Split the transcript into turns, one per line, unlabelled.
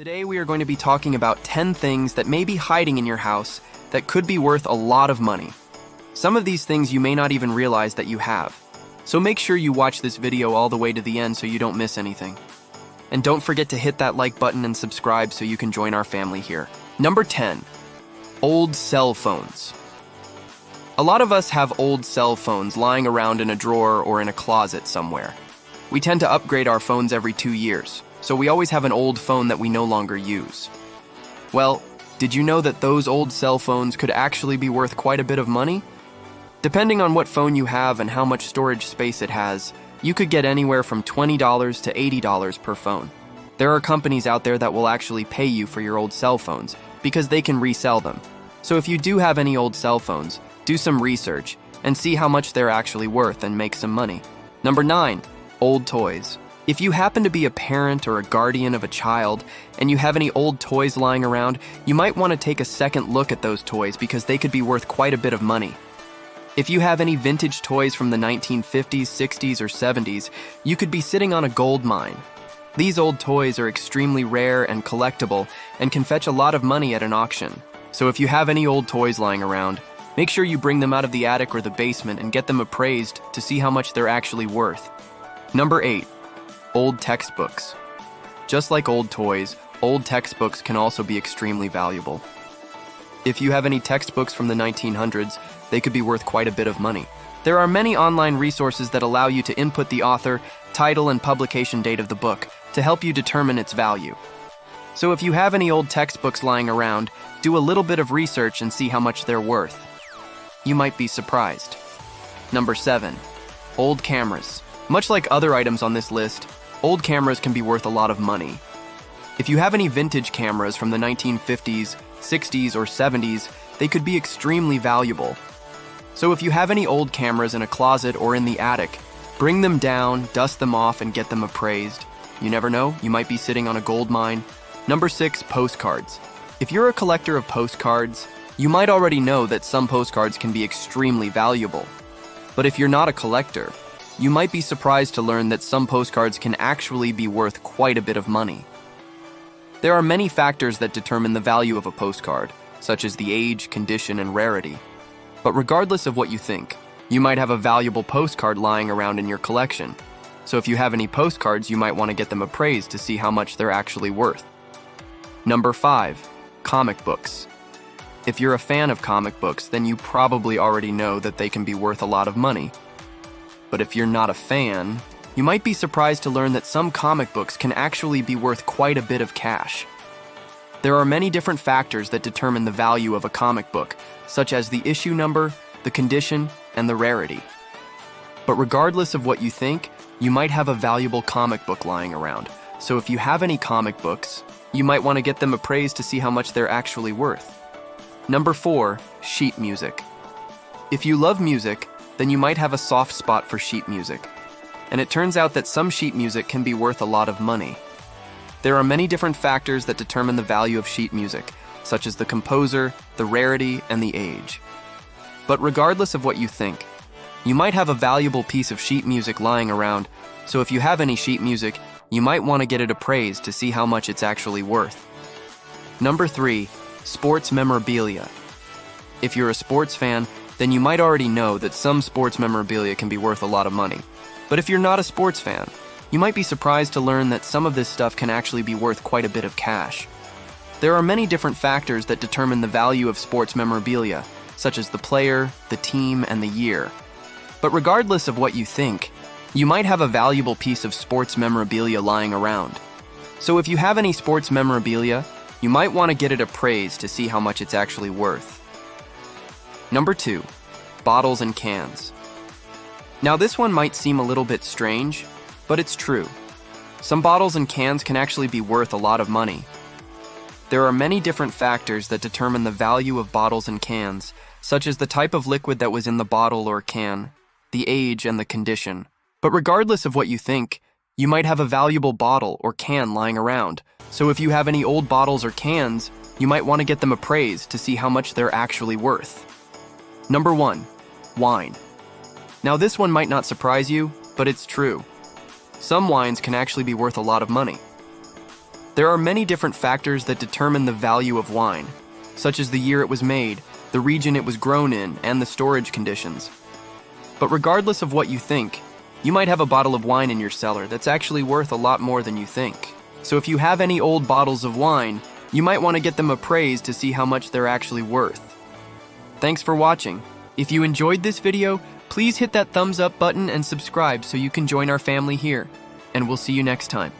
Today we are going to be talking about 10 things that may be hiding in your house that could be worth a lot of money. Some of these things you may not even realize that you have. So make sure you watch this video all the way to the end so you don't miss anything. And don't forget to hit that like button and subscribe so you can join our family here. Number 10, old cell phones. A lot of us have old cell phones lying around in a drawer or in a closet somewhere. We tend to upgrade our phones every 2 years. So we always have an old phone that we no longer use. Well, did you know that those old cell phones could actually be worth quite a bit of money? Depending on what phone you have and how much storage space it has, you could get anywhere from $20 to $80 per phone. There are companies out there that will actually pay you for your old cell phones because they can resell them. So if you do have any old cell phones, do some research and see how much they're actually worth and make some money. Number 9, old toys. If you happen to be a parent or a guardian of a child and you have any old toys lying around, you might want to take a second look at those toys because they could be worth quite a bit of money. If you have any vintage toys from the 1950s, 60s, or 70s, you could be sitting on a gold mine. These old toys are extremely rare and collectible and can fetch a lot of money at an auction. So if you have any old toys lying around, make sure you bring them out of the attic or the basement and get them appraised to see how much they're actually worth. Number 8. Old textbooks. Just like old toys, old textbooks can also be extremely valuable. If you have any textbooks from the 1900s, they could be worth quite a bit of money. There are many online resources that allow you to input the author, title, and publication date of the book to help you determine its value. So if you have any old textbooks lying around, do a little bit of research and see how much they're worth. You might be surprised. Number 7. Old cameras. Much like other items on this list, old cameras can be worth a lot of money. If you have any vintage cameras from the 1950s, 60s, or 70s, they could be extremely valuable. So if you have any old cameras in a closet or in the attic, bring them down, dust them off, and get them appraised. You never know, you might be sitting on a gold mine. Number 6, postcards. If you're a collector of postcards, you might already know that some postcards can be extremely valuable. But if you're not a collector, you might be surprised to learn that some postcards can actually be worth quite a bit of money. There are many factors that determine the value of a postcard, such as the age, condition, and rarity. But regardless of what you think, you might have a valuable postcard lying around in your collection. So if you have any postcards, you might want to get them appraised to see how much they're actually worth. Number 5, comic books. If you're a fan of comic books, then you probably already know that they can be worth a lot of money. But if you're not a fan, you might be surprised to learn that some comic books can actually be worth quite a bit of cash. There are many different factors that determine the value of a comic book, such as the issue number, the condition, and the rarity. But regardless of what you think, you might have a valuable comic book lying around. So if you have any comic books, you might want to get them appraised to see how much they're actually worth. Number 4, sheet music. If you love music, then you might have a soft spot for sheet music. And it turns out that some sheet music can be worth a lot of money. There are many different factors that determine the value of sheet music, such as the composer, the rarity, and the age. But regardless of what you think, you might have a valuable piece of sheet music lying around, so if you have any sheet music, you might want to get it appraised to see how much it's actually worth. Number 3, sports memorabilia. If you're a sports fan, then you might already know that some sports memorabilia can be worth a lot of money. But if you're not a sports fan, you might be surprised to learn that some of this stuff can actually be worth quite a bit of cash. There are many different factors that determine the value of sports memorabilia, such as the player, the team, and the year. But regardless of what you think, you might have a valuable piece of sports memorabilia lying around. So if you have any sports memorabilia, you might want to get it appraised to see how much it's actually worth. Number 2, bottles and cans. Now this one might seem a little bit strange, but it's true. Some bottles and cans can actually be worth a lot of money. There are many different factors that determine the value of bottles and cans, such as the type of liquid that was in the bottle or can, the age, and the condition. But regardless of what you think, you might have a valuable bottle or can lying around. So if you have any old bottles or cans, you might want to get them appraised to see how much they're actually worth. Number 1, wine. Now this one might not surprise you, but it's true. Some wines can actually be worth a lot of money. There are many different factors that determine the value of wine, such as the year it was made, the region it was grown in, and the storage conditions. But regardless of what you think, you might have a bottle of wine in your cellar that's actually worth a lot more than you think. So if you have any old bottles of wine, you might want to get them appraised to see how much they're actually worth. Thanks for watching. If you enjoyed this video, please hit that thumbs up button and subscribe so you can join our family here. And we'll see you next time.